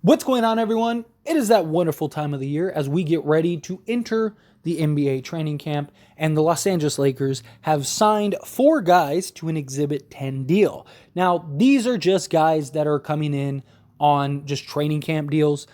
What's going on, everyone? It is that wonderful time of the year as we get ready to enter the NBA training camp, and the Los Angeles Lakers have signed 4 guys to an Exhibit 10 deal. Now, these are just guys that are coming in on just training camp deals.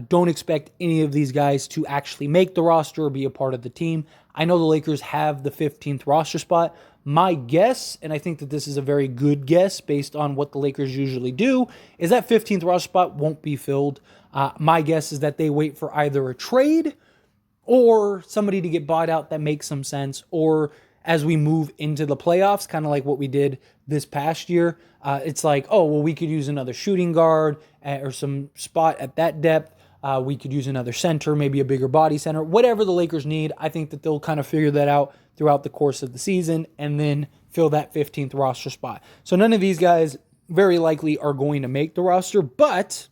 Don't expect any of these guys to actually make the roster or be a part of the team. I know the Lakers have the 15th roster spot. My guess, and I think that this is a very good guess based on what the Lakers usually do, is that 15th roster spot won't be filled. My guess is that they wait for either a trade or somebody to get bought out that makes some sense, or as we move into the playoffs, kind of like what we did this past year, it's like, oh, well, we could use another shooting guard or some spot at that depth. We could use another center, maybe a bigger body center, whatever the Lakers need. I think that they'll kind of figure that out throughout the course of the season and then fill that 15th roster spot. So none of these guys very likely are going to make the roster, but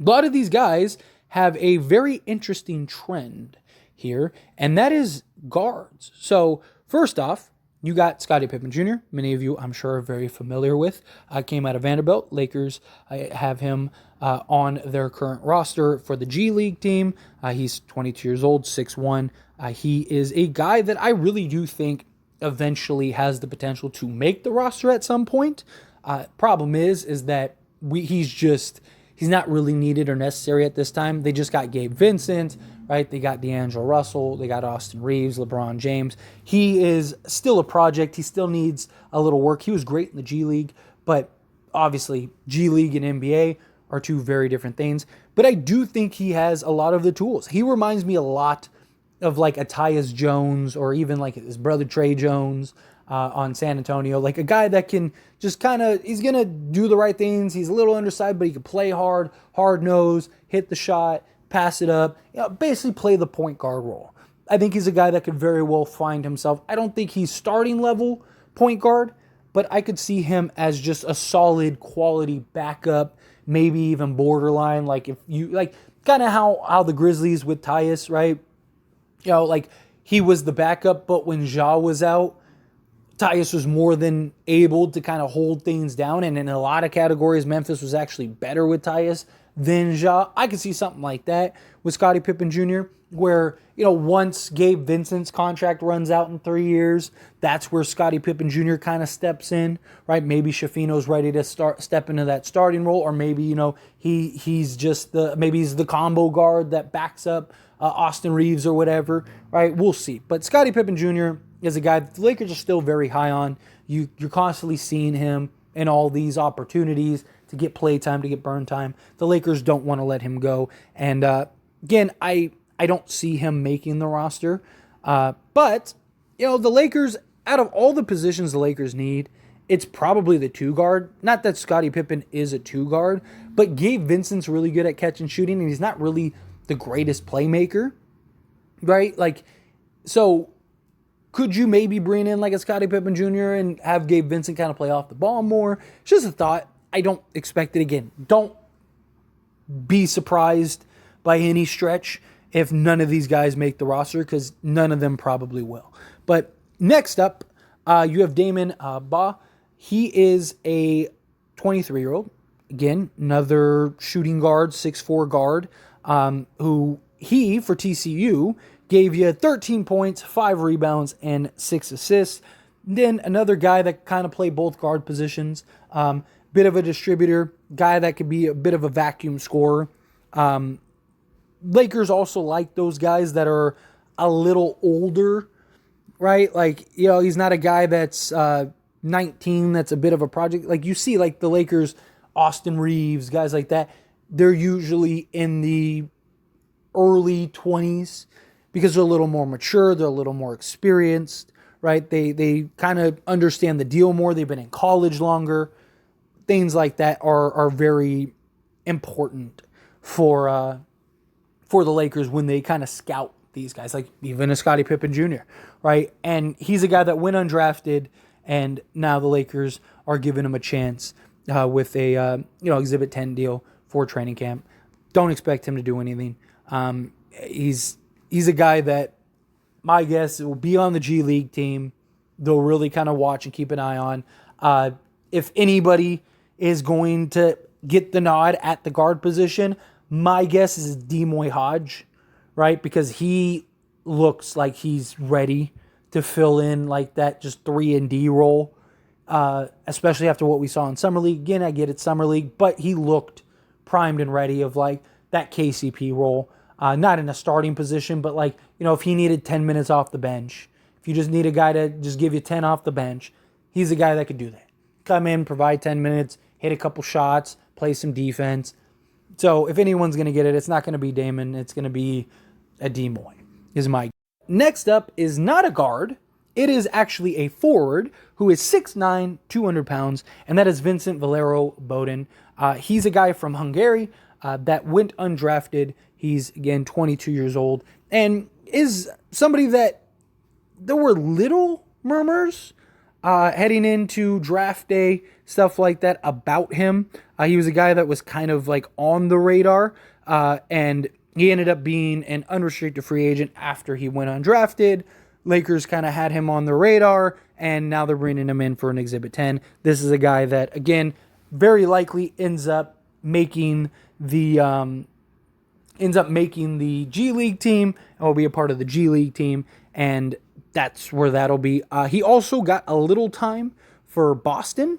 a lot of these guys have a very interesting trend here, and that is guards. So first off, you got Scotty Pippen Jr., many of you I'm sure are very familiar with. Came out of Vanderbilt. Lakers have him on their current roster for the G League team. He's 22 years old, 6'1". He is a guy that I really do think eventually has the potential to make the roster at some point. Problem is that he's not really needed or necessary at this time. They just got Gabe Vincent, right? They got D'Angelo Russell. They got Austin Reeves, LeBron James. He is still a project. He still needs a little work. He was great in the G League, but obviously G League and NBA are two very different things. But I do think he has a lot of the tools. He reminds me a lot of like a Tyus Jones or even like his brother Trey Jones on San Antonio. Like a guy that can just kind of, he's going to do the right things. He's a little undersized, but he can play hard nose, hit the shot, pass it up, basically play the point guard role. I think he's a guy that could very well find himself. I don't think he's starting level point guard, but I could see him as just a solid quality backup, maybe even borderline. Like if you like kind of how the Grizzlies with Tyus, right? Like he was the backup, but when Ja was out, Tyus was more than able to kind of hold things down. And in a lot of categories, Memphis was actually better with Tyus than Ja. I could see something like that with Scottie Pippen Jr., where, once Gabe Vincent's contract runs out in 3 years, that's where Scottie Pippen Jr. kind of steps in, right? Maybe Shafino's ready to step into that starting role, or maybe, he's the combo guard that backs up Austin Reeves or whatever, right? We'll see. But Scottie Pippen Jr. is a guy that the Lakers are still very high on. You're constantly seeing him in all these opportunities to get play time, to get burn time. The Lakers don't want to let him go. And again, I don't see him making the roster. But, the Lakers, out of all the positions the Lakers need, it's probably the 2 guard. Not that Scottie Pippen is a 2 guard, but Gabe Vincent's really good at catch and shooting, and he's not really the greatest playmaker, right? Like, so could you maybe bring in like a Scottie Pippen Jr. and have Gabe Vincent kind of play off the ball more? It's just a thought. I don't expect it again. Don't be surprised by any stretch if none of these guys make the roster, because none of them probably will. But next up, you have Damion Baugh. He is a 23-year-old. Again, another shooting guard, 6'4" guard, who he, for TCU, gave you 13 points, 5 rebounds, and 6 assists. Then another guy that kind of played both guard positions. Bit of a distributor, guy that could be a bit of a vacuum scorer. Lakers also like those guys that are a little older, right? Like, he's not a guy that's 19, that's a bit of a project. Like you see, like the Lakers, Austin Reeves, guys like that, they're usually in the early 20s because they're a little more mature, they're a little more experienced, right? They kind of understand the deal more, they've been in college longer. Things like that are very important for the Lakers when they kind of scout these guys, like even a Scottie Pippen Jr., right? And he's a guy that went undrafted, and now the Lakers are giving him a chance with a Exhibit 10 deal for training camp. Don't expect him to do anything. He's a guy that, my guess, will be on the G League team. They'll really kind of watch and keep an eye on. If anybody is going to get the nod at the guard position, my guess is Damion Hodge, right? Because he looks like he's ready to fill in like that just 3-and-D role, especially after what we saw in Summer League. Again, I get it, Summer League, but he looked primed and ready of like that KCP role. Not in a starting position, but like, if he needed 10 minutes off the bench, if you just need a guy to just give you 10 off the bench, he's a guy that could do that. Come in, provide 10 minutes, hit a couple shots, play some defense. So if anyone's going to get it, it's not going to be Damon. It's going to be a Damion, is my guess. Next up is not a guard. It is actually a forward who is 6'9", 200 pounds, and that is Vincent Valerio-Bodon. He's a guy from Hungary that went undrafted. He's, again, 22 years old, and is somebody that there were little murmurs heading into draft day, stuff like that about him. He was a guy that was kind of like on the radar, and he ended up being an unrestricted free agent after he went undrafted. Lakers kind of had him on the radar, and now they're bringing him in for an Exhibit 10. This is a guy that, again, very likely ends up making the G League team and will be a part of the G League team, and that's where that'll be. He also got a little time for Boston,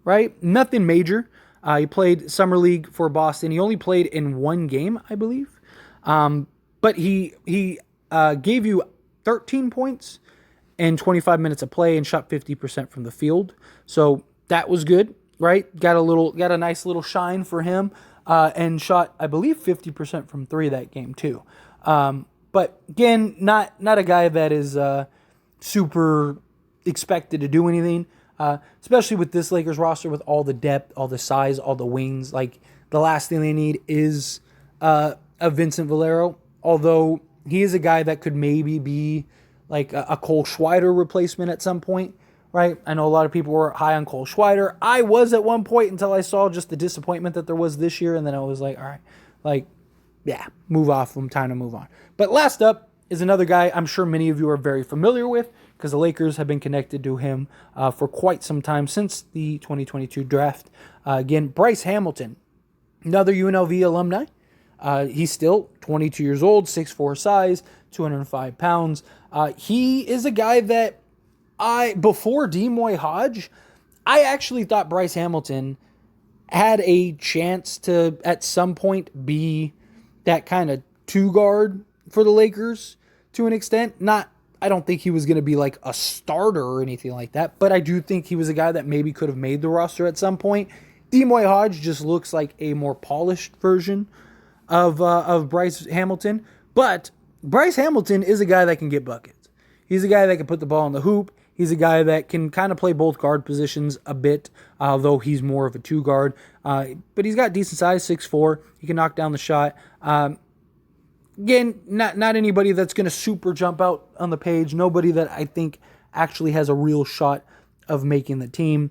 right? Nothing major. He played Summer League for Boston. He only played in one game, I believe. But he gave you 13 points in 25 minutes of play and shot 50% from the field. So that was good, right? Got a nice little shine for him, and shot, I believe, 50% from three that game too. But again, not a guy that is super expected to do anything, especially with this Lakers roster with all the depth, all the size, all the wings. Like, the last thing they need is a Vincent Valero, although he is a guy that could maybe be like a Cole Schweider replacement at some point, right? I know a lot of people were high on Cole Schweider. I was at one point until I saw just the disappointment that there was this year, and then I was like, all right, like, yeah, move off him, time to move on. But last up is another guy I'm sure many of you are very familiar with because the Lakers have been connected to him for quite some time since the 2022 draft. Again, Bryce Hamilton, another UNLV alumni. He's still 22 years old, 6'4" size, 205 pounds. He is a guy that before Damion Hodge, I actually thought Bryce Hamilton had a chance to, at some point, be that kind of two guard for the Lakers to an extent. I don't think he was going to be like a starter or anything like that, but I do think he was a guy that maybe could have made the roster at some point. Damion Hodge just looks like a more polished version of Bryce Hamilton, but Bryce Hamilton is a guy that can get buckets. He's a guy that can put the ball in the hoop. He's a guy that can kind of play both guard positions a bit, though he's more of a two guard. But he's got decent size, 6'4". He can knock down the shot. Again, not anybody that's going to super jump out on the page. Nobody that I think actually has a real shot of making the team.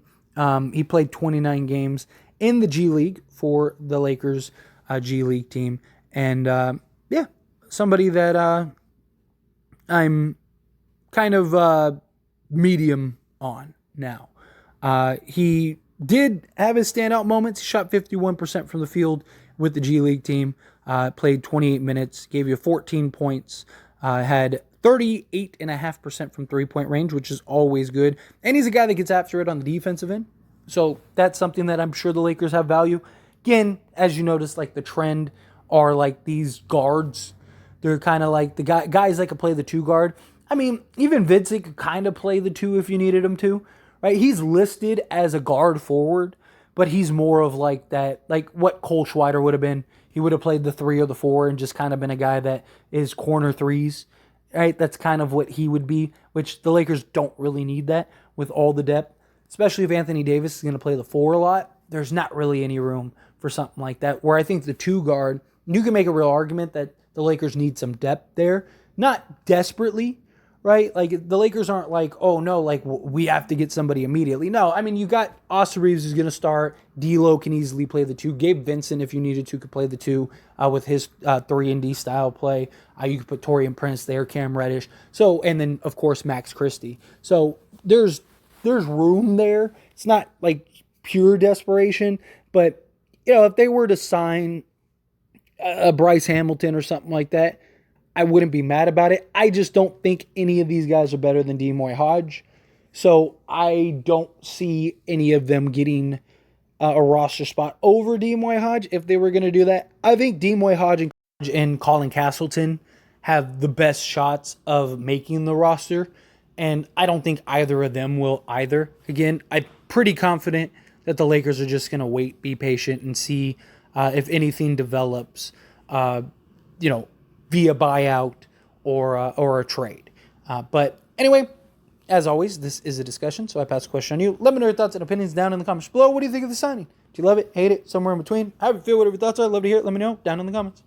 He played 29 games in the G League for the Lakers G League team. And somebody that I'm kind of medium on now. He did have his standout moments. He shot 51% from the field with the G League team. Played 28 minutes, gave you 14 points, had 38.5% from three-point range, which is always good. And he's a guy that gets after it on the defensive end. So that's something that I'm sure the Lakers have value. Again, as you notice, like the trend are like these guards. They're kind of like the guys that could play the two guard. I mean, even Vincent could kind of play the two if you needed him to, right? He's listed as a guard forward, but he's more of like that, like what Cole Schweider would have been. He would have played the 3 or the 4 and just kind of been a guy that is corner threes, right? That's kind of what he would be, which the Lakers don't really need that with all the depth, especially if Anthony Davis is going to play the 4 a lot. There's not really any room for something like that, where I think the 2 guard, you can make a real argument that the Lakers need some depth there. Not desperately, right? Like, the Lakers aren't like, oh, no, like, we have to get somebody immediately. No, I mean, you got Austin Reeves who's going to start. D'Lo can easily play the 2. Gabe Vincent, if you needed to, could play the 2 with his 3-and-D style play. You could put Taurean Prince there, Cam Reddish. So, and then, of course, Max Christie. So, there's room there. It's not, like, pure desperation, but if they were to sign a Bryce Hamilton or something like that, I wouldn't be mad about it. I just don't think any of these guys are better than Demoy Hodge. So I don't see any of them getting a roster spot over Demoy Hodge if they were going to do that. I think Demoy Hodge and Colin Castleton have the best shots of making the roster, and I don't think either of them will either. Again, I'm pretty confident that the Lakers are just going to wait, be patient, and see if anything develops, via buyout or a trade. But anyway, as always, this is a discussion, so I pass the question on you. Let me know your thoughts and opinions down in the comments below. What do you think of the signing? Do you love it, hate it, somewhere in between? How do you feel? Whatever your thoughts are, I'd love to hear it. Let me know down in the comments.